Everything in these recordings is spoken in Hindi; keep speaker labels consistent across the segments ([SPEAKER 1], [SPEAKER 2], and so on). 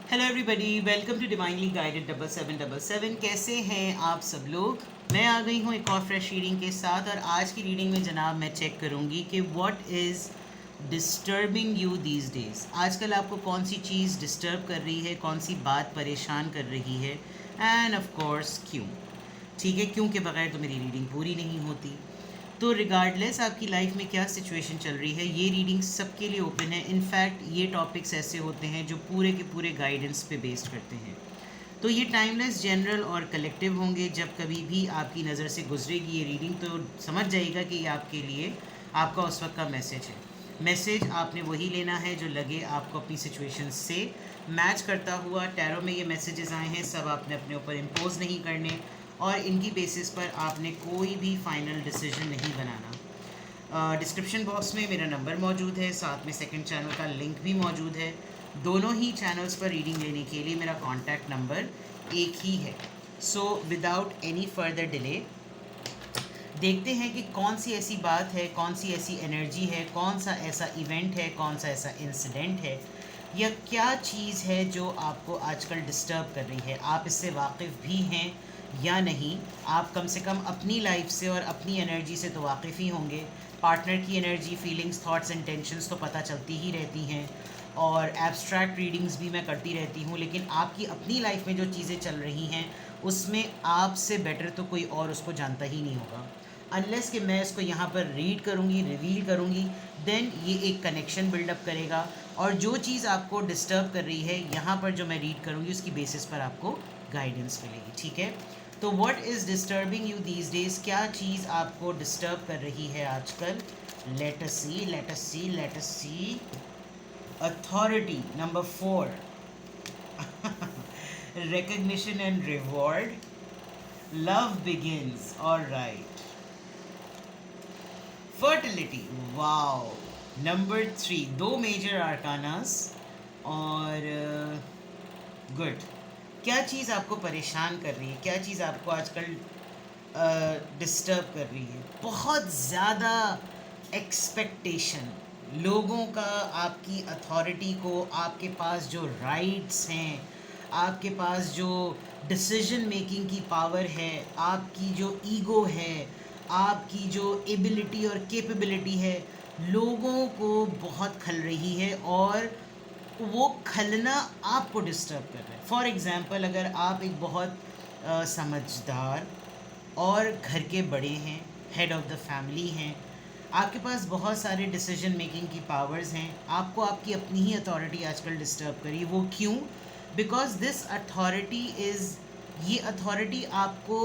[SPEAKER 1] Hello everybody, welcome to divinely guided 7777। कैसे हैं आप सब लोग। मैं आ गई हूँ एक और फ्रेश रीडिंग के साथ, और आज की रीडिंग में जनाब मैं चेक करूँगी कि what is disturbing you these days. आजकल आपको कौन सी चीज़ डिस्टर्ब कर रही है, कौन सी बात परेशान कर रही है, एंड ऑफ कोर्स क्यों। ठीक है, क्यों के बगैर तो मेरी रीडिंग पूरी नहीं होती। तो रिगार्डलेस आपकी लाइफ में क्या सिचुएशन चल रही है, ये रीडिंग सबके लिए ओपन है। इनफैक्ट ये टॉपिक्स ऐसे होते हैं जो पूरे के पूरे गाइडेंस पे बेस्ड करते हैं। तो ये टाइमलेस, जनरल और कलेक्टिव होंगे। जब कभी भी आपकी नज़र से गुजरेगी ये रीडिंग तो समझ जाइएगा कि ये आपके लिए आपका उस वक्त का मैसेज है। मैसेज आपने वही लेना है जो लगे आपको अपनी सिचुएशन से मैच करता हुआ। टैरो में ये मैसेजेस आए हैं, सब आपने अपने ऊपर इम्पोज नहीं करने, और इनकी बेसिस पर आपने कोई भी फाइनल डिसीजन नहीं बनाना। डिस्क्रिप्शन बॉक्स में मेरा नंबर मौजूद है, साथ में सेकंड चैनल का लिंक भी मौजूद है। दोनों ही चैनल्स पर रीडिंग लेने के लिए मेरा कॉन्टैक्ट नंबर एक ही है। So without any further delay देखते हैं कि कौन सी ऐसी बात है, कौन सी ऐसी एनर्जी है, कौन सा ऐसा इवेंट है, कौन सा ऐसा इंसिडेंट है, या क्या चीज़ है जो आपको आजकल डिस्टर्ब कर रही है। आप इससे वाकिफ़ भी हैं या नहीं। आप कम से कम अपनी लाइफ से और अपनी एनर्जी से तो वाकिफ़ ही होंगे। पार्टनर की energy, feelings, thoughts and tensions तो पता चलती ही रहती हैं, और एब्स्ट्रैक्ट रीडिंग्स भी मैं करती रहती हूँ। लेकिन आपकी अपनी लाइफ में जो चीज़ें चल रही हैं उसमें आपसे बेटर तो कोई और उसको जानता ही नहीं होगा। अनलेस कि मैं इसको यहाँ पर रीड करूँगी, रिवील करूँगी, देन ये एक कनेक्शन बिल्डअप करेगा। और जो चीज़ आपको डिस्टर्ब कर रही है यहाँ पर जो मैं रीड करूँगी उसकी बेसिस पर आपको गाइडेंस मिलेगी। ठीक है, तो what is disturbing you these days. क्या चीज़ आपको डिस्टर्ब कर रही है आजकल। Let us see, let us see, let us see. Authority number 4 recognition and reward. Love begins. All right. Fertility. Wow. Number 3, दो मेजर आर्कानास, और गुड। क्या चीज़ आपको परेशान कर रही है, क्या चीज़ आपको आजकल डिस्टर्ब कर रही है। बहुत ज़्यादा एक्सपेक्टेशन लोगों का आपकी अथॉरिटी को, आपके पास जो राइट्स हैं, आपके पास जो डिसीजन मेकिंग की पावर है, आपकी जो ईगो है, आपकी जो एबिलिटी और कैपेबिलिटी है, लोगों को बहुत खल रही है, और वो खलना आपको डिस्टर्ब कर रहा है। फॉर एग्ज़ाम्पल, अगर आप एक बहुत समझदार और घर के बड़े हैं, हेड ऑफ़ द फैमिली हैं, आपके पास बहुत सारे डिसीजन मेकिंग की पावर्स हैं, आपको आपकी अपनी ही अथॉरिटी आजकल डिस्टर्ब करी। वो क्यों? बिकॉज दिस अथॉरिटी इज़, ये अथॉरिटी आपको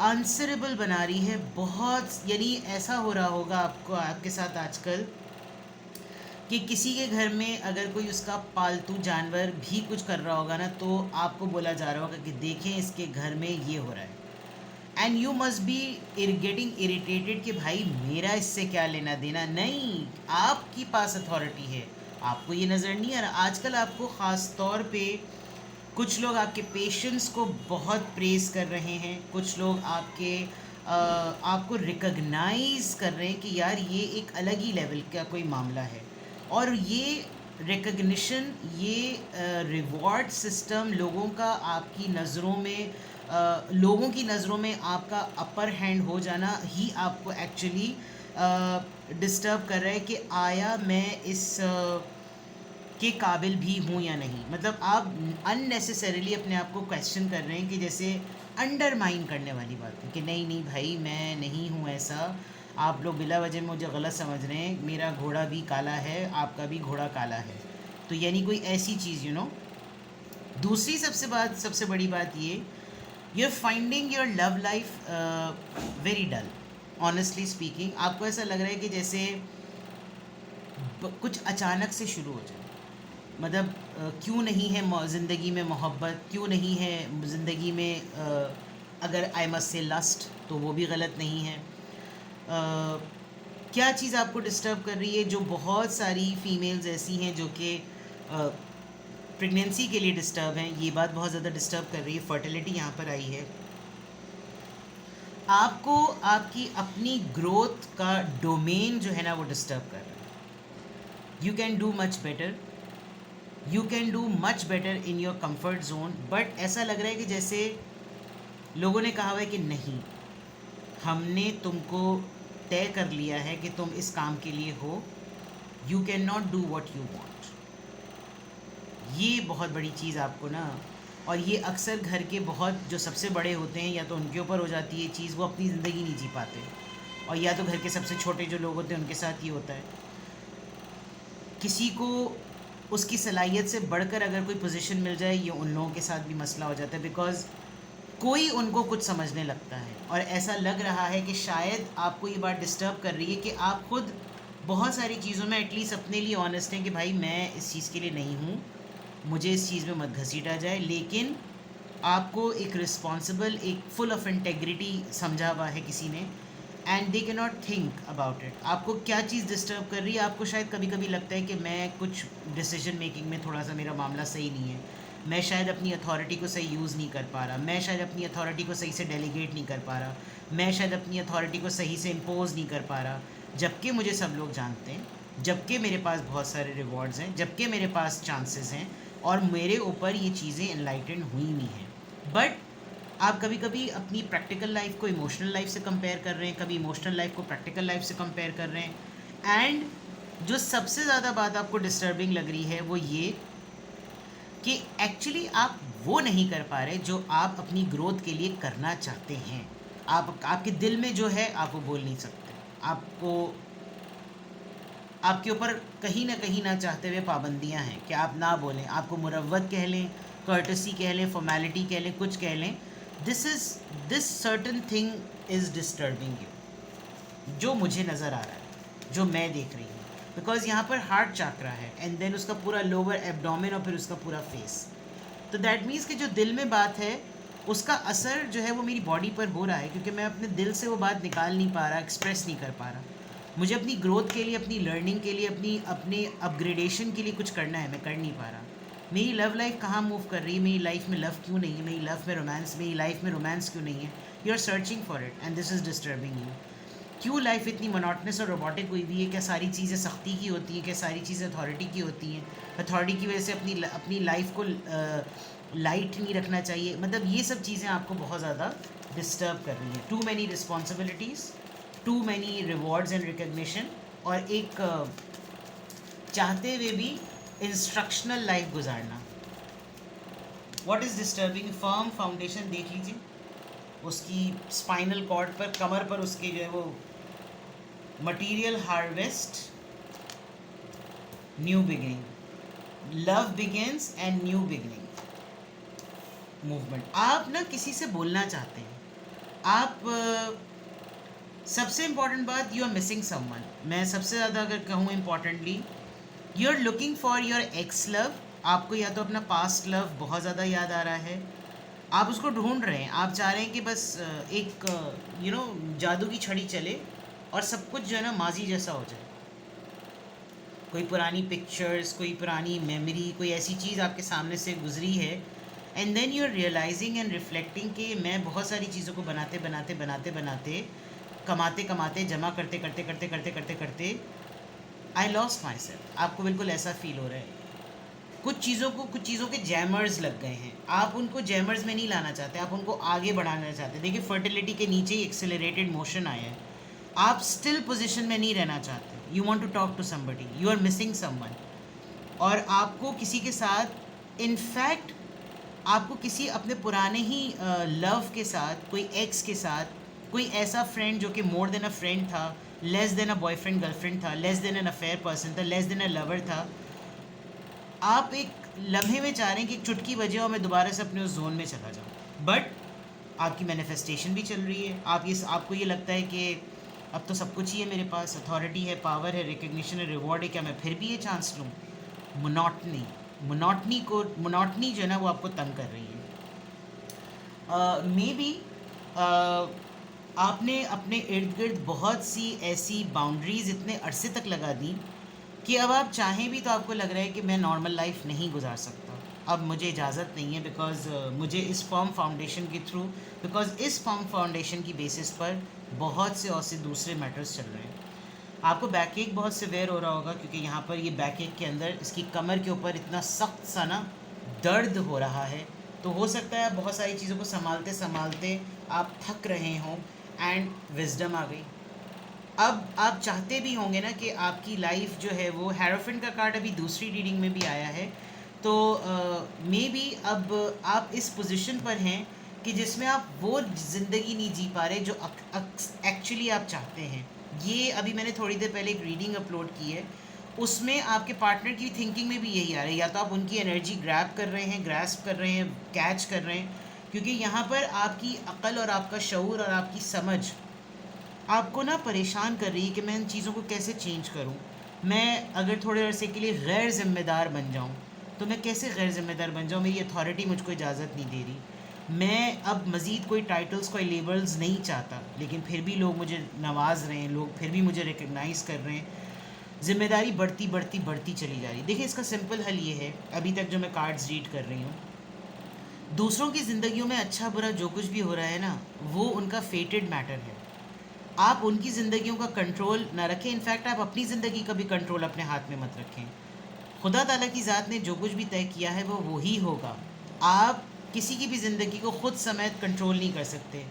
[SPEAKER 1] आंसरेबल बना रही है बहुत। यानी ऐसा हो रहा होगा आपको, आपके साथ आजकल, कि किसी के घर में अगर कोई उसका पालतू जानवर भी कुछ कर रहा होगा ना, तो आपको बोला जा रहा होगा कि देखें इसके घर में ये हो रहा है, and you must be getting irritated कि भाई मेरा इससे क्या लेना देना। नहीं, आपकी पास अथॉरिटी है, आपको ये नज़र नहीं आ रहा। आजकल आपको ख़ास तौर पे कुछ लोग आपके पेशेंस को बहुत प्रेज़ कर रहे हैं, कुछ लोग आपको रिकग्नाइज़ कर रहे हैं कि यार ये एक अलग ही लेवल का कोई मामला है। और ये रिकग्निशन, ये रिवॉर्ड सिस्टम लोगों का आपकी नज़रों में, लोगों की नज़रों में आपका अपर हैंड हो जाना ही आपको एक्चुअली डिस्टर्ब कर रहा है कि आया मैं इस के काबिल भी हूँ या नहीं। मतलब आप अननेसेसरीली अपने आप को क्वेश्चन कर रहे हैं, कि जैसे अंडरमाइन करने वाली बात है कि नहीं नहीं भाई मैं नहीं हूँ ऐसा, आप लोग बिला वजह मुझे गलत समझ रहे हैं, मेरा घोड़ा भी काला है, आपका भी घोड़ा काला है। तो यानी कोई ऐसी चीज़, दूसरी सबसे बड़ी बात ये, you are finding your love life very dull. Honestly speaking, आपको ऐसा लग रहा है कि जैसे कुछ अचानक से शुरू हो जाए। मतलब क्यों नहीं है ज़िंदगी में मोहब्बत, क्यों नहीं है ज़िंदगी में, अगर आई मस्ट से लस्ट तो वो भी गलत नहीं है। क्या चीज़ आपको डिस्टर्ब कर रही है। जो बहुत सारी फीमेल्स ऐसी हैं जो कि प्रेगनेंसी के लिए डिस्टर्ब हैं, ये बात बहुत ज़्यादा डिस्टर्ब कर रही है। फर्टिलिटी यहाँ पर आई है। आपको आपकी अपनी ग्रोथ का डोमेन जो है ना वो डिस्टर्ब कर रहा है। You can do much better, you can do much better in your comfort zone, but ऐसा लग रहा है कि जैसे लोगों ने कहा हुआ है कि नहीं, हमने तुमको तय कर लिया है कि तुम इस काम के लिए हो, you can not do what you want. ये बहुत बड़ी चीज़ आपको ना, और ये अक्सर घर के बहुत जो सबसे बड़े होते हैं या तो उनके ऊपर हो जाती है चीज़, वो अपनी ज़िंदगी नहीं जी पाते, और या तो घर के सबसे छोटे जो लोग होते हैं उनके साथ ये होता है। किसी को उसकी सलाहियत से बढ़कर अगर कोई पोजीशन मिल जाए, ये उन लोगों के साथ भी मसला हो जाता है, बिकॉज़ कोई उनको कुछ समझने लगता है, और ऐसा लग रहा है कि शायद आपको ये बात डिस्टर्ब कर रही है कि आप खुद बहुत सारी चीज़ों में एटलीस्ट अपने लिए ऑनेस्ट हैं कि भाई मैं इस चीज़ के लिए नहीं हूँ, मुझे इस चीज़ में मत घसीटा जाए, लेकिन आपको एक रिस्पॉन्सिबल, एक फुल ऑफ इंटेग्रिटी समझा हुआ है किसी ने, एंड दे के नॉट थिंक अबाउट इट। आपको क्या चीज़ डिस्टर्ब कर रही है? आपको शायद कभी कभी लगता है कि मैं कुछ डिसीजन मेकिंग में थोड़ा सा मेरा मामला सही नहीं है, मैं शायद अपनी अथॉरिटी को सही यूज़ नहीं कर पा रहा, मैं शायद अपनी अथॉरिटी को सही से डेलीगेट नहीं कर पा रहा, मैं शायद अपनी अथॉरिटी को सही से इम्पोज नहीं कर पा रहा, जबकि मुझे सब लोग जानते हैं, जबकि मेरे पास बहुत सारे रिवॉर्ड्स हैं, जबकि मेरे पास चांसेस हैं, और मेरे ऊपर ये चीज़ें इनलाइटेंड हुई हुई हैं। बट आप कभी कभी अपनी प्रैक्टिकल लाइफ को इमोशनल लाइफ से कंपेयर कर रहे हैं, कभी इमोशनल लाइफ को प्रैक्टिकल लाइफ से कंपेयर कर रहे हैं, एंड जो सबसे ज़्यादा बात आपको डिस्टर्बिंग लग रही है वो ये कि एक्चुअली आप वो नहीं कर पा रहे जो आप अपनी ग्रोथ के लिए करना चाहते हैं। आपके दिल में जो है आप वो बोल नहीं सकते, आपको आपके ऊपर कहीं ना चाहते हुए पाबंदियां हैं कि आप ना बोलें, आपको मुरव्वत कह लें, कर्टसी कह लें, फॉर्मेलिटी कह लें, कुछ कह लें, this certain thing is disturbing you, जो मुझे नज़र आ रहा है, जो मैं देख रही हूँ, बिकॉज यहाँ पर हार्ट चाकरा है, एंड देन उसका पूरा लोअर एब्डोमेन, और फिर उसका पूरा फेस। तो दैट मीन्स कि जो दिल में बात है उसका असर जो है वो मेरी बॉडी पर हो रहा है, क्योंकि मैं अपने दिल से वो बात निकाल नहीं पा रहा, एक्सप्रेस नहीं कर पा रहा। मुझे अपनी ग्रोथ के लिए, अपनी लर्निंग के लिए, अपने अपग्रेडेशन के लिए कुछ करना है, मैं कर नहीं पा रहा। मेरी लव लाइफ कहाँ मूव कर रही है, मेरी लाइफ में लव क्यों नहीं है, मेरी लाइफ में रोमांस क्यों नहीं है? You are searching for it and this is disturbing you. क्यों लाइफ इतनी मोनोटनस और रोबोटिक हुई हुई है? क्या सारी चीज़ें सख्ती की होती हैं? क्या सारी चीज़ें अथॉरिटी की होती हैं? अथॉरिटी की वजह से अपनी लाइफ को लाइट नहीं रखना चाहिए? मतलब ये सब चीज़ें आपको बहुत ज़्यादा डिस्टर्ब कर रही हैं। Too many responsibilities, too many rewards and recognition, और एक चाहते हुए भी इंस्ट्रक्शनल लाइफ गुजारना। What is disturbing? Firm foundation देख लीजिए, उसकी स्पाइनल कॉर्ड पर, कमर पर उसके जो है वो material harvest, new beginning, love begins and new beginning movement. आप ना किसी से बोलना चाहते हैं, आप सबसे इम्पॉर्टेंट बात, यू आर मिसिंग समवन। मैं सबसे ज़्यादा अगर कहूँ importantly, you are looking for your ex love. आपको या तो अपना पास्ट लव बहुत ज़्यादा याद आ रहा है, आप उसको ढूंढ रहे हैं, आप चाह रहे हैं कि बस एक जादू की छड़ी चले और सब कुछ जो है ना माजी जैसा हो जाए। कोई पुरानी पिक्चर्स, कोई पुरानी मेमोरी, कोई ऐसी चीज़ आपके सामने से गुजरी है, and then you are realising and reflecting कि मैं बहुत सारी चीज़ों को बनाते कमाते कमाते, जमा करते करते आई लॉस्ट माई सेल्फ। आपको बिल्कुल ऐसा फील हो रहा है। कुछ चीज़ों के जैमर्स लग गए हैं, आप उनको जैमर्स में नहीं लाना चाहते, आप उनको आगे बढ़ाना चाहते। देखिए, फर्टिलिटी के नीचे ही एक्सेलरेटेड मोशन आया है, आप स्टिल पोजीशन में नहीं रहना चाहते। You want to talk to somebody, you are missing someone, और आपको किसी के साथ, इनफैक्ट आपको किसी अपने पुराने ही लव के साथ, कोई एक्स के साथ, कोई ऐसा फ्रेंड जो कि मोर देन अ फ्रेंड था, less than a boyfriend girlfriend था, less than an affair person था, लेस देन अ लवर था, आप एक लम्हे में चाह रहे हैं कि एक चुटकी बजे और मैं दोबारा से अपने उस जोन में चला जाऊँ। बट आपकी मैनिफेस्टेशन भी चल रही है, आपको ये लगता है कि अब तो सब कुछ ही है मेरे पास, अथॉरिटी है, पावर है, रिकग्निशन है, रिवॉर्ड है, क्या मैं फिर भी ये चांस लूँ? मोनोटनी जो है ना वो आपको तंग कर रही है। मे बी आपने अपने इर्द गिर्द बहुत सी ऐसी बाउंड्रीज़ इतने अरसे तक लगा दी कि अब आप चाहें भी तो आपको लग रहा है कि मैं नॉर्मल लाइफ नहीं गुजार सकता, अब मुझे इजाज़त नहीं है, बिकॉज़ मुझे इस फॉर्म फाउंडेशन के थ्रू, बिकॉज़ इस फॉर्म फाउंडेशन की बेसिस पर बहुत से और से दूसरे मैटर्स चल रहे हैं। आपको बैक एक बहुत सिवियर हो रहा होगा क्योंकि यहाँ पर ये बैक एक के अंदर इसकी कमर के ऊपर इतना सख्त सा ना दर्द हो रहा है। तो हो सकता है आप बहुत सारी चीज़ों को संभालते संभालते आप थक रहे हों एंड विजडम आ गई। अब आप चाहते भी होंगे ना कि आपकी लाइफ जो है वो हेरोफिन का कार्ड अभी दूसरी रीडिंग में भी आया है। तो मे बी अब आप इस पोजीशन पर हैं कि जिसमें आप वो ज़िंदगी नहीं जी पा रहे जो एक्चुअली आप चाहते हैं। ये अभी मैंने थोड़ी देर पहले एक रीडिंग अपलोड की है, उसमें आपके पार्टनर की थिंकिंग में भी यही आ रहा है, या तो आप उनकी एनर्जी ग्रैब कर रहे हैं, ग्रैस्प कर रहे हैं, कैच कर रहे हैं, क्योंकि यहाँ पर आपकी अक्ल और आपका शऊर और आपकी समझ आपको ना परेशान कर रही है कि मैं इन चीज़ों को कैसे चेंज करूँ। मैं अगर थोड़े अरसे के लिए गैर ज़िम्मेदार बन जाऊँ तो मैं कैसे गैर ज़िम्मेदार बन जाऊँ, मेरी अथॉरिटी मुझको इजाज़त नहीं दे रही। मैं अब मज़ीद कोई टाइटल्स कोई लेबल्स नहीं चाहता, लेकिन फिर भी लोग मुझे नवाज रहे हैं, लोग फिर भी मुझे रिकग्नाइज़ कर रहे हैं। ज़िम्मेदारी बढ़ती बढ़ती बढ़ती चली जा रही। देखिए इसका सिंपल हल ये है, अभी तक जो मैं कार्ड्स रीड कर रही हूँ, दूसरों की ज़िंदगियों में अच्छा बुरा जो कुछ भी हो रहा है ना, वो उनका फेटेड मैटर है। आप उनकी ज़िंदगियों का कंट्रोल ना रखें, इनफैक्ट आप अपनी ज़िंदगी का भी कंट्रोल अपने हाथ में मत रखें। खुदा ताला की ज़ात ने जो कुछ भी तय किया है वो वही होगा। आप किसी की भी ज़िंदगी को खुद समेत कंट्रोल नहीं कर सकते।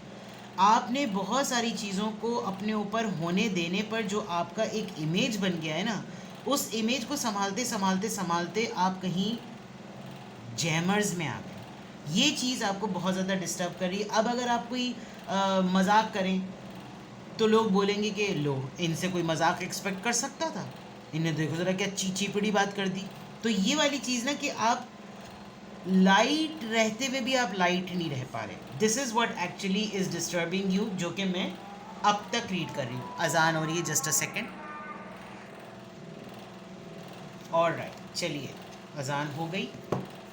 [SPEAKER 1] आपने बहुत सारी चीज़ों को अपने ऊपर होने देने पर जो आपका एक इमेज बन गया है ना, उस इमेज को संभालते संभालते संभालते आप कहीं जैमर्स में आ गए। ये चीज़ आपको बहुत ज़्यादा डिस्टर्ब कर रही है। अब अगर आप कोई मजाक करें तो लोग बोलेंगे कि लो, इनसे कोई मजाक एक्सपेक्ट कर सकता था, इन्हें देखो ज़रा क्या चीपड़ी बात कर दी। तो ये वाली चीज़ ना कि आप लाइट रहते हुए भी आप लाइट नहीं रह पा रहे, this is what actually is disturbing you, जो कि मैं अब तक रीड कर रही हूँ। अजान हो रही है, जस्ट अ सेकेंड। और राइट, चलिए अजान हो गई।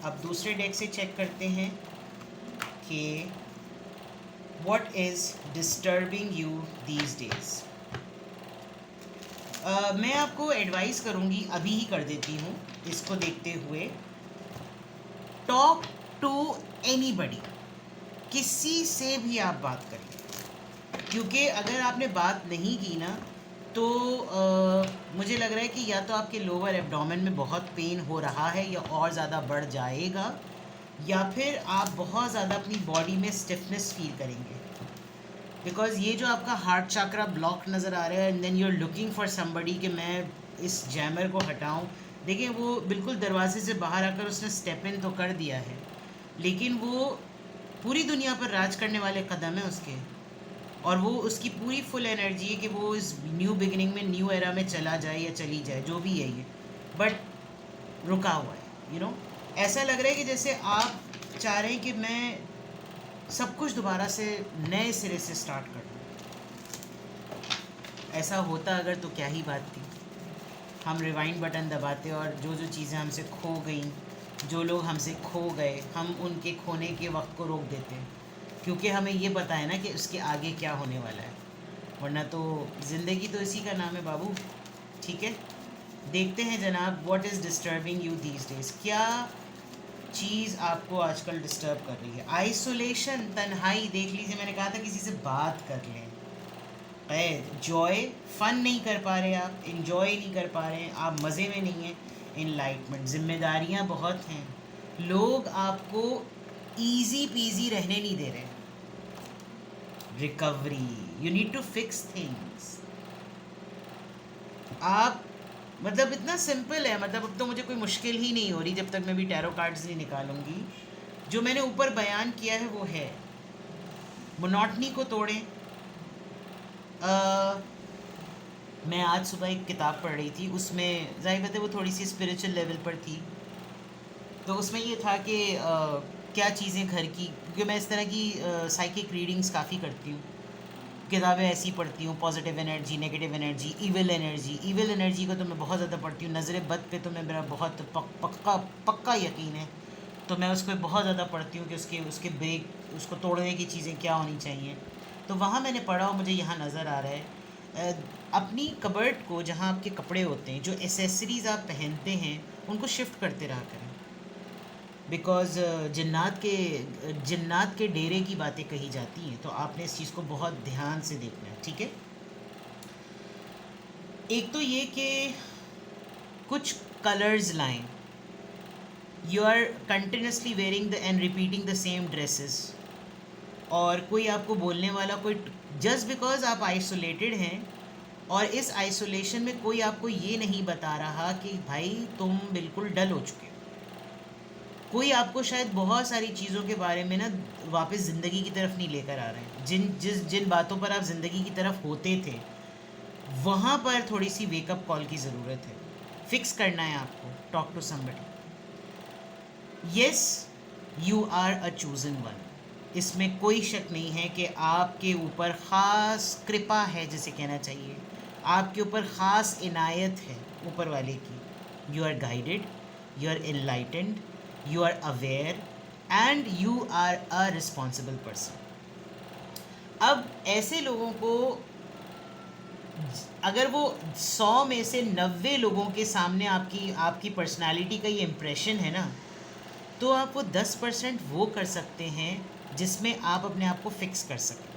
[SPEAKER 1] अब दूसरे डेक से चेक करते हैं कि what is disturbing you these days. मैं आपको एडवाइस करूँगी, अभी ही कर देती हूँ इसको देखते हुए, टॉक टू एनीबडी, किसी से भी आप बात करें, क्योंकि अगर आपने बात नहीं की ना तो मुझे लग रहा है कि या तो आपके लोअर एब्डोमेन में बहुत पेन हो रहा है या और ज़्यादा बढ़ जाएगा, या फिर आप बहुत ज़्यादा अपनी बॉडी में स्टिफनेस फील करेंगे। बिकॉज़ ये जो आपका हार्ट चक्रा ब्लॉक नज़र आ रहा है and then you are looking for somebody कि मैं इस जैमर को हटाऊं। देखिए वो बिल्कुल दरवाजे से बाहर आकर उसने स्टेप इन तो कर दिया है, लेकिन वो पूरी दुनिया पर राज करने वाले कदम है उसके, और वो उसकी पूरी फुल एनर्जी है कि वो इस न्यू बिगिनिंग में, न्यू एरा में चला जाए या चली जाए, जो भी है ये, बट रुका हुआ है। ऐसा लग रहा है कि जैसे आप चाह रहे हैं कि मैं सब कुछ दोबारा से नए सिरे से स्टार्ट कर दूँ। ऐसा होता अगर तो क्या ही बात थी, हम रिवाइंड बटन दबाते और जो जो चीज़ें हमसे खो गई, जो लोग हमसे खो गए, हम उनके खोने के वक्त को रोक देते हैं, क्योंकि हमें ये पता है ना कि उसके आगे क्या होने वाला है। वरना तो ज़िंदगी तो इसी का नाम है बाबू। ठीक है, देखते हैं जनाब, what is disturbing you these days. क्या चीज़ आपको आजकल डिस्टर्ब कर रही है? आइसोलेशन, तन्हाई, देख लीजिए मैंने कहा था किसी से बात कर लें। कैद, जॉय, फन नहीं कर पा रहे आप, इन्जॉय नहीं कर पा रहे हैं आप, मज़े में नहीं हैं। इनलाइटमेंट, जिम्मेदारियां बहुत हैं, लोग आपको ईजी पीजी रहने नहीं दे रहे। Recovery, you need to fix things. आप मतलब इतना सिंपल है, मतलब अब तो मुझे कोई मुश्किल ही नहीं हो रही जब तक मैं भी टैरो कार्ड्स नहीं निकालूंगी। जो मैंने ऊपर बयान किया है वो है, मोनोटनी को तोड़ें। मैं आज सुबह एक किताब पढ़ रही थी, उसमें ज़ाहिर बात है वो थोड़ी सी स्पिरिचुअल लेवल पर थी, तो उसमें ये था कि क्या चीज़ें घर की, क्योंकि मैं इस तरह की साइकिक रीडिंग्स काफ़ी करती हूँ, किताबें ऐसी पढ़ती हूँ, positive energy, negative energy, evil energy. Evil energy को तो मैं बहुत ज़्यादा पढ़ती हूँ, नज़र बद पे तो मैं, मेरा बहुत पक्का यकीन है, तो मैं उसको बहुत ज़्यादा पढ़ती हूँ कि उसके ब्रेक, उसको तोड़ने की चीज़ें क्या होनी चाहिए। तो वहाँ मैंने पढ़ा और मुझे यहाँ नज़र आ रहा है, अपनी कबर्ड को, जहाँ आपके कपड़े होते हैं, जो एसेसरीज़ आप पहनते हैं, उनको शिफ्ट करते रहा करें। बिकॉज़ जिन्नात के डेरे की बातें कही जाती हैं, तो आपने इस चीज़ को बहुत ध्यान से देखना है। ठीक है, एक तो ये कि कुछ कलर्स लाएं. You are continuously wearing the and repeating the same dresses, और कोई आपको बोलने वाला कोई, जस्ट बिकॉज आप आइसोलेटेड हैं और इस आइसोलेशन में कोई आपको ये नहीं बता रहा कि भाई तुम बिल्कुल डल हो चुके हो. कोई आपको शायद बहुत सारी चीज़ों के बारे में ना वापस ज़िंदगी की तरफ नहीं लेकर आ रहे हैं. जिन बातों पर आप ज़िंदगी की तरफ होते थे वहाँ पर थोड़ी सी वेकअप कॉल की ज़रूरत है. फिक्स करना है आपको. Talk to somebody. Yes, you are a chosen one. इसमें कोई शक नहीं है कि आपके ऊपर ख़ास कृपा है, जिसे कहना चाहिए. आपके ऊपर ख़ास इनायत है ऊपर वाले की. You are guided, you are enlightened, you are aware and you are a responsible person. अब ऐसे लोगों को, अगर वो 100 में से 90 लोगों के सामने आपकी पर्सनालिटी का ये इम्प्रेशन है ना, तो आप वो 10% वो कर सकते हैं जिसमें आप अपने आप को फिक्स कर सकें.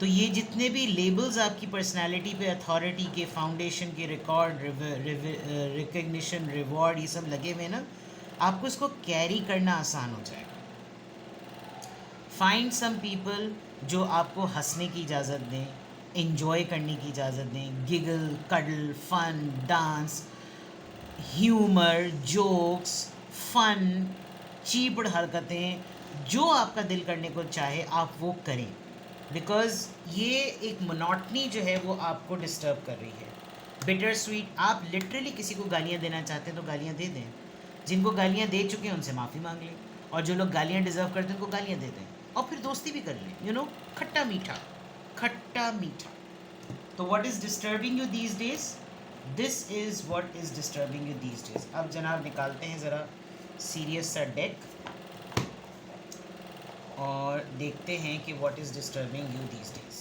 [SPEAKER 1] तो ये जितने भी लेबल्स आपकी पर्सनालिटी पे अथॉरिटी के, फाउंडेशन के, रिकॉर्ड, रिकग्निशन, रिवॉर्ड, ये सब लगे हुए ना, आपको इसको कैरी करना आसान हो जाएगा. फाइंड सम पीपल जो आपको हंसने की इजाज़त दें, इन्जॉय करने की इजाज़त दें. Giggle, cuddle, fun, dance, humour, jokes, fun, चीपड़ हरकतें, जो आपका दिल करने को चाहे आप वो करें. बिकॉज़ ये एक मोनोटनी जो है वो आपको डिस्टर्ब कर रही है. बिटर स्वीट, आप लिटरली किसी को गालियाँ देना चाहते हैं तो गालियाँ दे दें. जिनको गालियाँ दे चुके हैं उनसे माफ़ी मांग लें, और जो लोग गालियाँ डिज़र्व करते हैं उनको गालियाँ दे दें, और फिर दोस्ती भी कर लें. खट्टा मीठा, खट्टा मीठा. तो what is disturbing you these days? This is what is disturbing you these days. अब जनाब निकालते हैं ज़रा सीरियस सा डेक और देखते हैं कि what is disturbing you these days.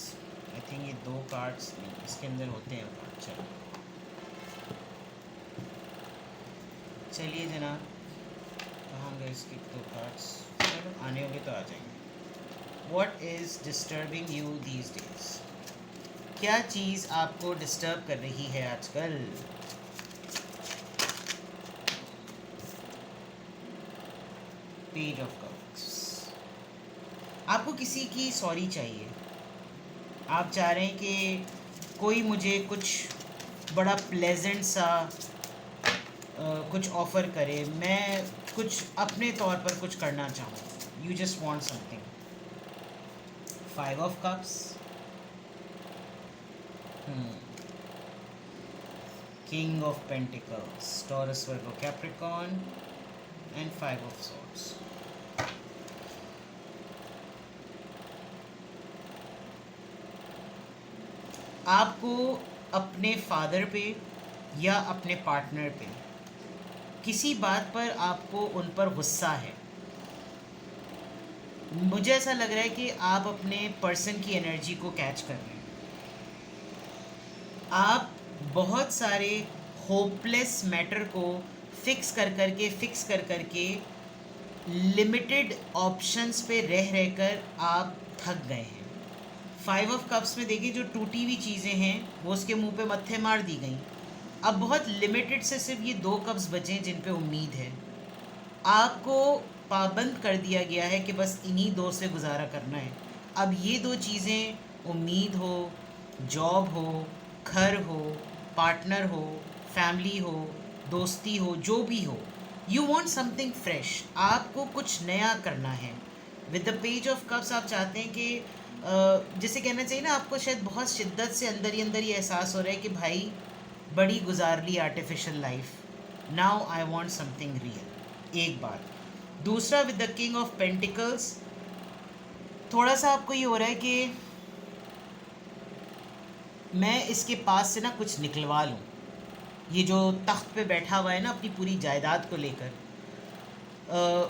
[SPEAKER 1] I think ये 2 कार्ड्स नहीं, इसके अंदर होते हैं कार्ड. चलिए जनाब, कहाँ गए इसके 2 कार्ड्स? चलो आने होंगे तो आ जाएंगे. What is disturbing you these days? क्या चीज़ आपको डिस्टर्ब कर रही है आजकल? Page of cups. आपको किसी की सॉरी चाहिए. आप चाह रहे हैं कि कोई मुझे कुछ बड़ा प्लेजेंट सा कुछ ऑफ़र करे, मैं कुछ अपने तौर पर कुछ करना चाहूँ. You just want something. 5 of cups, king of pentacles, taurus, Virgo, Capricorn and 5 of swords. आपको अपने फादर पे या अपने पार्टनर पे किसी बात पर आपको उन पर गुस्सा है. मुझे ऐसा लग रहा है कि आप अपने पर्सन की एनर्जी को कैच कर रहे हैं. आप बहुत सारे होपलेस मैटर को फिक्स कर करके लिमिटेड ऑप्शंस पे रह कर आप थक गए हैं. 5 ऑफ कप्स में देखिए, जो टूटी हुई चीज़ें हैं वो उसके मुंह पे मत्थे मार दी गई. अब बहुत लिमिटेड से सिर्फ ये 2 कप्स बचे हैं जिन पे उम्मीद है. आपको पाबंद कर दिया गया है कि बस इन्हीं 2 से गुजारा करना है. अब ये 2 चीज़ें, उम्मीद हो, जॉब हो, घर हो, पार्टनर हो, फैमिली हो, दोस्ती हो, जो भी हो, यू वांट समथिंग फ्रेश. आपको कुछ नया करना है. With the page of cups आप चाहते हैं कि जिसे कहना चाहिए ना, आपको शायद बहुत शिद्दत से अंदर ही एहसास हो रहा है कि भाई बड़ी गुजार ली artificial life, now I want something real. एक बात. दूसरा, with the king of pentacles, थोड़ा सा आपको ये हो रहा है कि मैं इसके पास से ना कुछ निकलवा लूँ. ये जो तख्त पे बैठा हुआ है ना अपनी पूरी जायदाद को लेकर,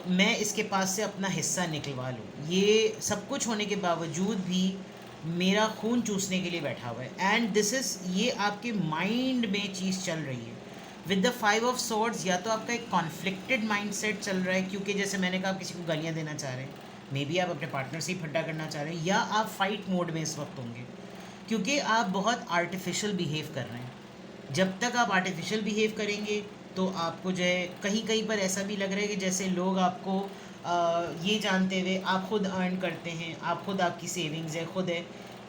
[SPEAKER 1] मैं इसके पास से अपना हिस्सा निकलवा लूँ. ये सब कुछ होने के बावजूद भी मेरा खून चूसने के लिए बैठा हुआ है. एंड दिस इज़, ये आपके माइंड में चीज़ चल रही है. विद द 5 ऑफ सॉर्ड्स, या तो आपका एक कॉन्फ्लिक्टेड माइंडसेट चल रहा है, क्योंकि जैसे मैंने कहा, आप किसी को गालियाँ देना चाह रहे हैं, मे बी आप अपने पार्टनर से ही फड्डा करना चाह रहे हैं, या आप फाइट मोड में इस वक्त होंगे क्योंकि आप बहुत आर्टिफिशियल बिहेव कर रहे हैं. जब तक आप आर्टिफिशियल बिहेव करेंगे तो आपको जो है कहीं कहीं पर ऐसा भी लग रहा है कि जैसे लोग आपको ये जानते हुए आप खुद अर्न करते हैं, आप खुद आपकी सेविंग्स है खुद है।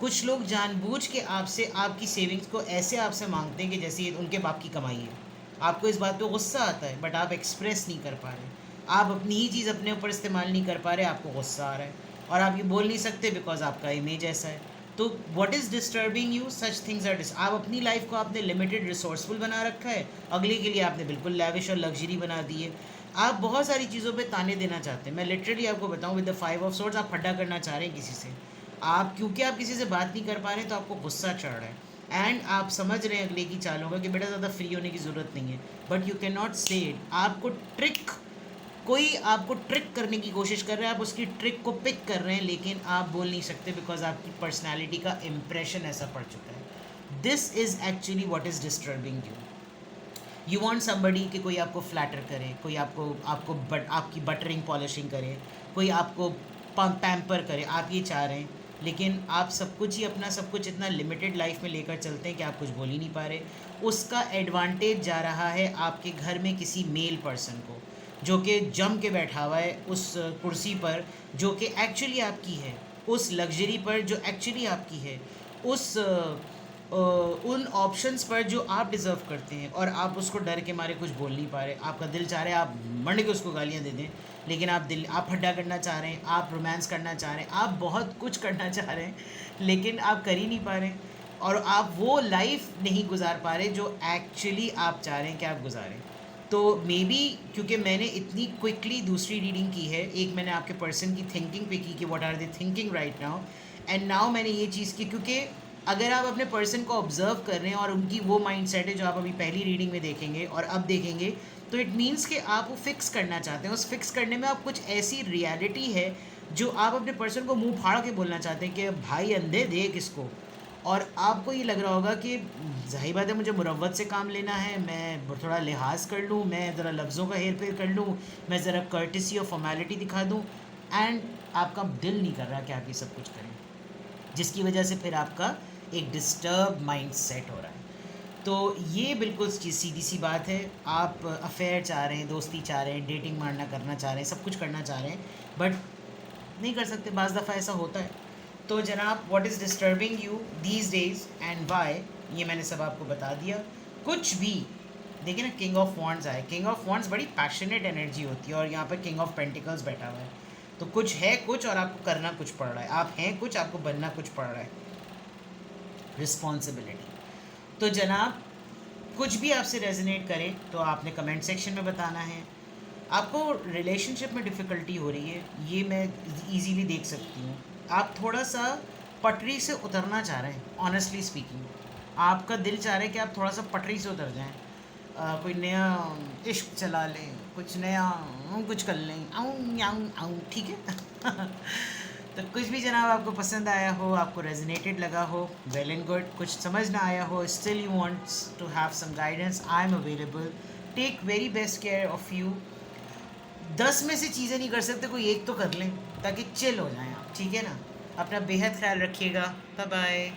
[SPEAKER 1] कुछ लोग जानबूझ के आपसे आपकी सेविंग्स को ऐसे आपसे मांगते हैं कि जैसे ये उनके बाप की कमाई है। आपको इस बात पे गुस्सा आता है बट आप एक्सप्रेस नहीं कर पा रहे, आप अपनी ही चीज़ अपने ऊपर इस्तेमाल नहीं कर पा रहे, आपको गुस्सा आ रहा है और आप ये बोल नहीं सकते बिकॉज आपका इमेज ऐसा है। तो what is disturbing you, such things are आप अपनी लाइफ को आपने लिमिटेड रिसोर्सफुल बना रखा है, अगले के लिए आपने बिल्कुल लैविश और लग्जरी बना दी है। आप बहुत सारी चीज़ों पे ताने देना चाहते हैं। मैं लिटरली आपको बताऊं, विद द 5 ऑफ सोर्ड्स आप फड्डा करना चाह रहे हैं किसी से, आप क्योंकि आप किसी से बात नहीं कर पा रहे हैं तो आपको गुस्सा चढ़ रहा है एंड आप समझ रहे हैं अगले की चालों का कि बेटा ज़्यादा फ्री होने की ज़रूरत नहीं है, बट यू कैन नॉट से इट। कोई आपको ट्रिक करने की कोशिश कर रहा है, आप उसकी ट्रिक को पिक कर रहे हैं लेकिन आप बोल नहीं सकते बिकॉज आपकी पर्सनैलिटी का इम्प्रेशन ऐसा पड़ चुका है। This is actually what is disturbing you want somebody कि कोई आपको फ्लैटर करे, कोई आपकी बटरिंग पॉलिशिंग करे, कोई आपको पैम्पर करे, आप ये चाह रहे हैं लेकिन आप सब कुछ ही अपना सब कुछ इतना लिमिटेड लाइफ में लेकर चलते हैं कि आप कुछ बोल ही नहीं पा रहे। उसका एडवांटेज जा रहा है आपके घर में किसी मेल पर्सन को जो कि जम के बैठा हुआ है उस कुर्सी पर जो कि एक्चुअली आपकी है, उस लग्जरी पर जो एक्चुअली आपकी है, उस उन ऑप्शंस पर जो आप डिज़र्व करते हैं और आप उसको डर के मारे कुछ बोल नहीं पा रहे। आपका दिल चाह रहा है आप मंड के उसको गालियाँ दे दें, लेकिन आप हड्डा करना चाह रहे हैं, आप रोमांस करना चाह रहे हैं, आप बहुत कुछ करना चाह रहे हैं लेकिन आप कर ही नहीं पा रहे और आप वो लाइफ नहीं गुजार पा रहे जो एक्चुअली आप चाह रहे हैं कि आप गुजारें। तो मे बी क्योंकि मैंने इतनी क्विकली दूसरी रीडिंग की है, एक मैंने आपके पर्सन की थिंकिंग पे की कि what are they thinking right now, and now मैंने ये चीज़ की क्योंकि अगर आप अपने पर्सन को ऑब्जर्व कर रहे हैं और उनकी वो माइंड सेट है जो आप अभी पहली रीडिंग में देखेंगे और अब देखेंगे, तो इट मीन्स कि आप वो फिक्स करना चाहते हैं। उस फिक्स करने में आप कुछ ऐसी रियलिटी है जो आप अपने पर्सन को मुंह फाड़ के बोलना चाहते हैं कि भाई अंधे देख इसको, और आपको ये लग रहा होगा कि ज़ाहिर बात है मुझे मुरव्वत से काम लेना है, मैं थोड़ा लिहाज कर लूँ, मैं ज़रा लफ्ज़ों का हेर फेर कर लूँ, मैं ज़रा कर्टिसी और फॉर्मेलिटी दिखा दूँ, एंड आपका दिल नहीं कर रहा कि आप ये सब कुछ करें, जिसकी वजह से फिर आपका एक डिस्टर्ब माइंड सेट हो रहा है। तो ये बिल्कुल सीधी सी बात है, आप अफेयर चाह रहे हैं, दोस्ती चाह रहे हैं, डेटिंग मारना करना चाह रहे हैं, सब कुछ करना चाह रहे हैं बट नहीं कर सकते, बाज़ दफ़ा ऐसा होता है। तो जनाब what is disturbing you these days and why, ये मैंने सब आपको बता दिया। कुछ भी देखिए ना, किंग ऑफ वॉन्ड्स आए, किंग ऑफ वॉन्ड्स बड़ी पैशनेट एनर्जी होती है और यहाँ पर किंग ऑफ पेंटिकल्स बैठा हुआ है, तो कुछ है कुछ और आपको करना कुछ पड़ रहा है, आप हैं कुछ आपको बनना कुछ पड़ रहा है, रिस्पॉन्सिबिलिटी। तो जनाब कुछ भी आपसे रेजोनेट करे तो आपने कमेंट सेक्शन में बताना है। आपको रिलेशनशिप में डिफ़िकल्टी हो रही है, ये मैं इजीली देख सकती हूँ। आप थोड़ा सा पटरी से उतरना चाह रहे हैं, ऑनेस्टली स्पीकिंग आपका दिल चाह रहा है कि आप थोड़ा सा पटरी से उतर जाएं, कोई नया इश्क चला लें, कुछ नया कुछ कर लें, आऊँ आऊँ आऊँ, ठीक है। तो कुछ भी जनाब आपको पसंद आया हो, आपको रेजोनेटेड लगा हो, वेल एंड गुड। कुछ समझ ना आया हो, still you want to have some guidance, I am available, take very best care of you. 10 में से चीज़ें नहीं कर सकते, कोई एक तो कर लें ताकि चिल हो जाएं आप, ठीक है ना। अपना बेहद ख्याल रखिएगा, बाय बाय।